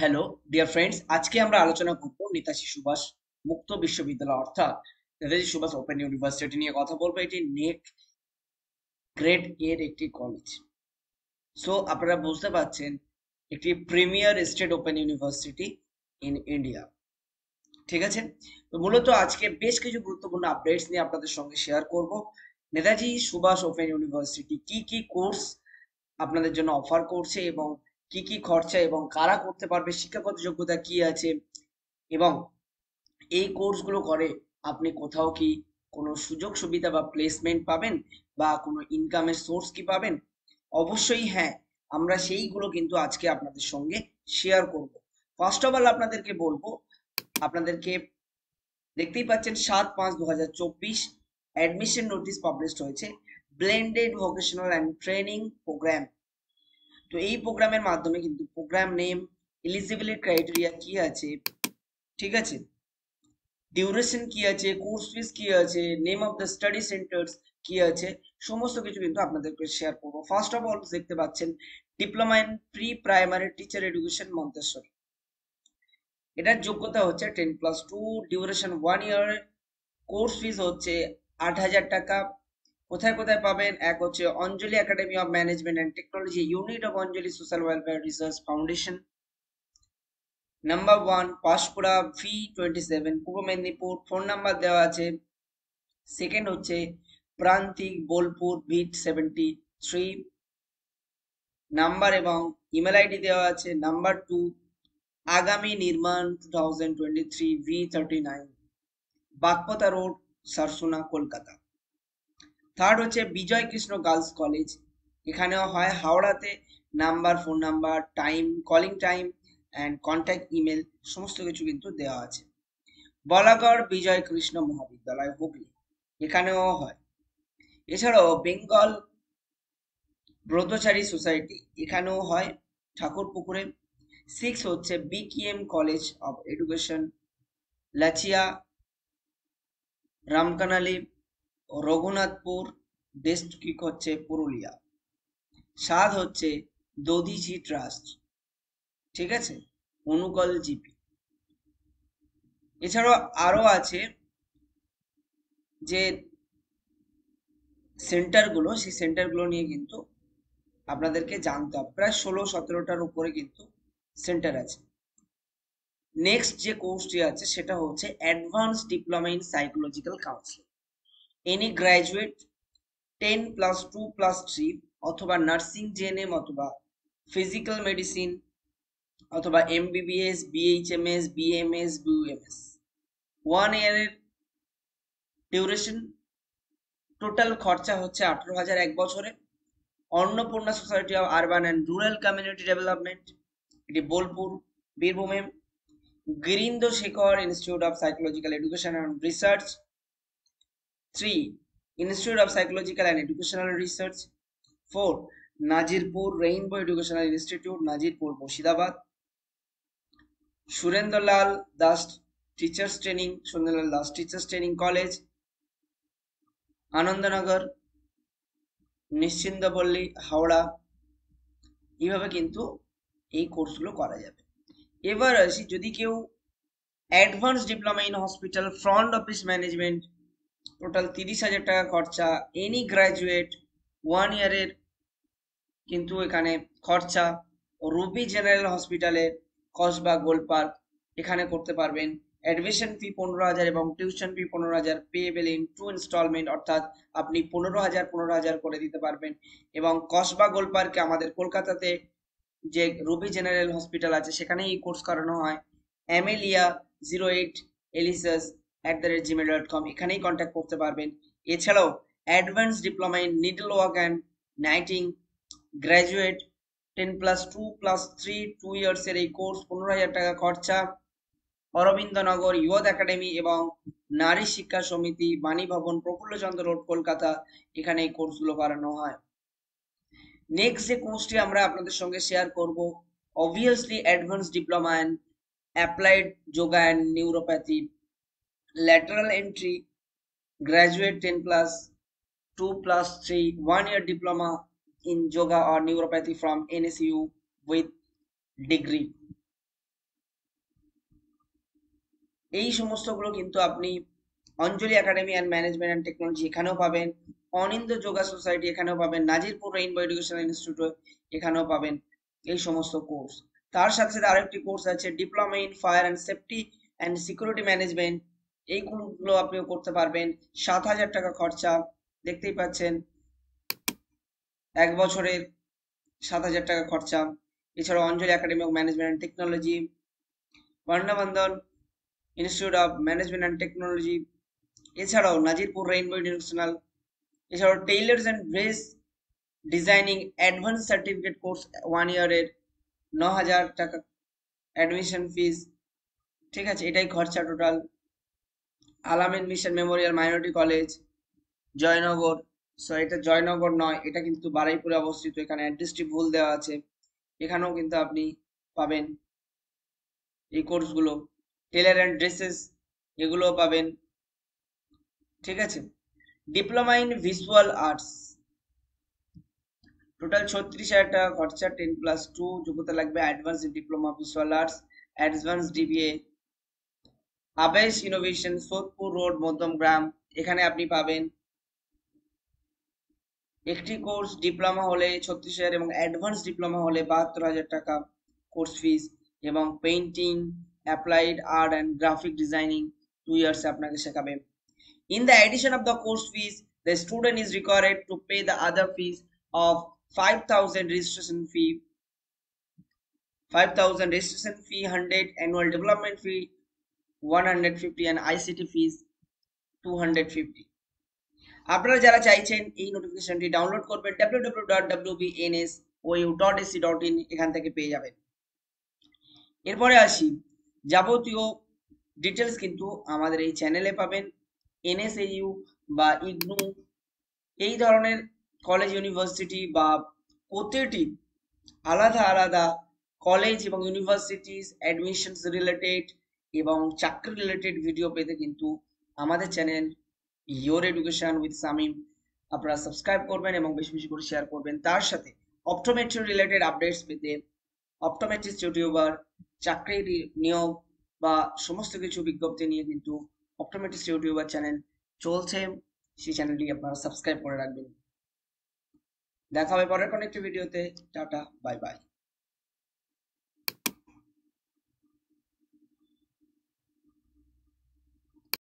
Hello dear friends, আজকে আমরা আলোচনা করব নেতাজি সুভাষ মুক্ত বিশ্ববিদ্যালয় অর্থাৎ নেতাজি সুভাষ ওপেন ইউনিভার্সিটি নিয়ে কথা বলবো। এটি নেক গ্রেড এর একটি কলেজ। সো আপনারা বুঝতে পারছেন, একটি premier state open university in India. ঠিক আছে, তো মূলত আজকে বেশ কিছু গুরুত্বপূর্ণ আপডেটস নিয়ে আপনাদের সঙ্গে শেয়ার করব। নেতাজি সুভাষ ওপেন ইউনিভার্সিটি কি কি কোর্স আপনাদের জন্য অফার করছে এবং কি কি খরচা এবং কারা করতে পারবে, শিক্ষাগত যোগ্যতা কি আছে, এবং এই কোর্সগুলো করে আপনি কোথাও কি কোনো সুযোগ সুবিধা বা প্লেসমেন্ট পাবেন বা কোনো ইনকামের সোর্স কি পাবেন। অবশ্যই হ্যাঁ, আমরা সেইগুলো কিন্তু আজকে আপনাদের সঙ্গে শেয়ার করব। ফার্স্ট অফ অল আপনাদেরকে বলবো, আপনাদেরকে দেখতেই পাচ্ছেন 7/5/2024 অ্যাডমিশন নোটিশ পাবলিশড হয়েছে blended vocational and training program. তো এই প্রোগ্রামের মাধ্যমে কিন্তু প্রোগ্রাম নেম, এলিজিবিলিটি ক্রাইটেরিয়া কি আছে, ঠিক আছে, ডিউরেশন কি আছে, কোর্স ফিস কি আছে, name of the study centres কি আছে, সমস্ত কিছু কিন্তু আপনাদেরকে শেয়ার করবো। ফার্স্ট অফ অল দেখতে পাচ্ছেন diploma in pre primary teacher education Manteswar. এটার যোগ্যতা হচ্ছে 10+2, ডিউরেশন 1 ইয়ার, কোর্স ফিস হচ্ছে 8,000 টাকা। কোথায় কোথায় পাবেন? এক হচ্ছে Anjali academy of management and technology, unit of Anjali social welfare research foundation. Number 1 Panskura V27 Purba Medinipur, phone number দেওয়া আছে। সেকেন্ড হচ্ছে প্রান্তিক বোলপুর V73 নাম্বার এবং ইমেল আইডি দেওয়া আছে। নাম্বার 2 আগামী নির্মাণ 2023 V39 বাগপতা রোড, সারসোনা, কলকাতা। থার্ড হচ্ছে বিজয় কৃষ্ণ গার্লস কলেজ, এখানেও হয় হাওড়াতে। Number, phone number, time, calling time and contact email সমস্ত কিছু কিন্তু দেওয়া আছে। বলাগড় বিজয় কৃষ্ণ মহাবিদ্যালয়, হুগলি, এখানেও হয়। এছাড়াও বেঙ্গল ব্রতচারী সোসাইটি, এখানেও হয় ঠাকুরপুকুরে। 6 হচ্ছে BKM college of education, Lachia, Ramkanali, Raghunathpur, district হচ্ছে পুরুলিয়া। 7 হচ্ছে দধিচি ট্রাস্ট, ঠিক আছে, অনুকল জিপি। এছাড়াও আরো আছে যে সেন্টারগুলো, সেই সেন্টারগুলো নিয়ে কিন্তু আপনাদেরকে জানতে হবে। প্রায় 16-17টার উপরে কিন্তু সেন্টার আছে। নেক্সট যে কোর্সটি আছে সেটা হচ্ছে advance diploma in psychological counselling. Any graduate 10+2+3 অথবা নার্সিং জেএনএম অথবা ফিজিক্যাল মেডিসিন অথবা MBBS, BHMS, BMS, BUMS, 1 ইয়ারের ডিউরেশন। টোটাল খরচা হচ্ছে 18,000 এক বছরে। Annapurna society of urban and rural community development, এটি বোলপুর, বীরভূমে। Girindra Shekhar institute of psychological education and research. 3 institute of psychological and educational research. 4 Nazirpur rainbow educational institute, Nazirpur, Murshidabad. Surendralal Das teachers training, Surendralal Das teachers training college, Anandanagar, Nischindapalli, Howrah. এইভাবে কিন্তু এই কোর্সগুলো করা যাবে। এবার আসি, যদি কেউ advance diploma in hospital front office management, total 30,000 টাকা খরচা, এনি গ্র্যাজুয়েট 1 ইয়ারের কিন্তু এখানে খরচা। রুবি জেনারেল হসপিটালে, কসবা, গোলপার্ক, এখানে করতে পারবেন। অ্যাডমিশন ফি 15,000 এবং tuition fee 15,000, payable in 2 instalment, অর্থাৎ আপনি 15,000 করে দিতে পারবেন। এবং কসবা গোলপার্কে আমাদের কলকাতাতে যে রুবি জেনারেল হসপিটাল আছে সেখানে এই কোর্স করানো হয়। অ্যামেলিয়া 08 elisas@gmail.com, এখানেই কন্ট্যাক্ট করতে পারবেন। এছাড়াও advance diploma in needle work and knitting, graduate 10+2+3 2 years এর এই কোর্স, 15,000 টাকা খরচা। অরবিন্দনগর ইয়ুথ একাডেমি এবং নারী শিক্ষা সমিতি, বাণী ভবন, প্রফুল্লচন্দ্র রোড, কলকাতা, এখানে এই কোর্সগুলো করানো হয়। নেক্সট যে কোর্সটি আমরা আপনাদের সঙ্গে শেয়ার করব, obviously advance diploma in applied yoga and neuropathy, lateral entry, graduate 10+2+3 1 year diploma in yoga or neuropathy from NSU with degree. এই সমস্তগুলো কিন্তু আপনি Anjali academy and management and technology এখানেও পাবেন, অনিন্দ যোগা সোসাইটি এখানেও পাবেন, নাজিরপুর রেইনবো এডুকেশনাল ইনস্টিটিউট এখানেও পাবেন এই সমস্ত কোর্স। তার সাথে সাথে আরেকটি কোর্স আছে diploma in fire and safety and security management, এই কোর্সগুলো আপনিও করতে পারবেন। 7,000 টাকা খরচা, দেখতেই পাচ্ছেন 1 বছরের 7,000 টাকা খরচা। এছাড়াও Anjali academy of management and technology, Barnabandhan institute of management and technology, এছাড়াও নাজিরপুর রেইনবো এডুকেশনাল, এছাড়াও tailors and dress designing advance certificate course 1 ইয়ারের 9,000 টাকা অ্যাডমিশন ফিস। ঠিক আছে, এটাই খরচা total. Al-Ameen Mission Memorial Minority College, Joynagar, এটা জয়নগর নয়, এটা কিন্তু বারুইপুরে অবস্থিত, এখানে অ্যাড্রেসটি ভুল দেওয়া আছে। এখানেও কিন্তু আপনি পাবেন এই কোর্সগুলো। টেলার অ্যান্ড ড্রেসেস এগুলোও পাবেন। ঠিক আছে, diploma in visual arts, total 36,000 টাকা খরচা, 10+2 যোগ্যতা লাগবে, advance diploma visual arts, advance DBA, Abesh innovation, Sodepur road, Madhyamgram, এখানে আপনি পাবেন একটি কোর্স ডিপ্লোমা হলে 36,000 এবং অ্যাডভান্স ডিপ্লোমা হলে 72,000 টাকা কোর্স ফিস, এবং painting, applied art and graphic designing 2 years আপনাকে শেখাবে। In the addition of the course fees, the student is required to pay the other fees of 5,000 registration fee, 100 annual development fee, 150, and ICT fees 250। আপনারা যারা চাইছেন এই নোটিফিকেশনটি download করবেন www.wbnsou.ac.in, এখান থেকে পেয়ে যাবেন। এরপরে আসি, যাবতীয় ডিটেলস কিন্তু আমাদের এই চ্যানেলে পাবেন। এনএসএইউ বা ইগনু এই ধরনের কলেজ ইউনিভার্সিটি বা প্রতিটি আলাদা আলাদা কলেজ এবং ইউনিভার্সিটিস অ্যাডমিশনস রিলেটেড এবং চাকরি রিলেটেড ভিডিও পেতে কিন্তু আমাদের channel your education with Samim আপনারা সাবস্ক্রাইব করবেন এবং বেশি বেশি করে শেয়ার করবেন। তার সাথে অপটোমেট্রি রিলেটেড আপডেটস পেতে অপটোমেট্রিস্ট ইউটিউবার, চাকরির নিয়োগ বা সমস্ত কিছু বিজ্ঞপ্তি নিয়ে কিন্তু অপটোমেট্রিস্ট ইউটিউবার চ্যানেল চলছে, সেই চ্যানেলটি আপনারা সাবস্ক্রাইব করে রাখবেন। দেখা হবে পরের কোনো একটি ভিডিওতে। Tata, bye bye.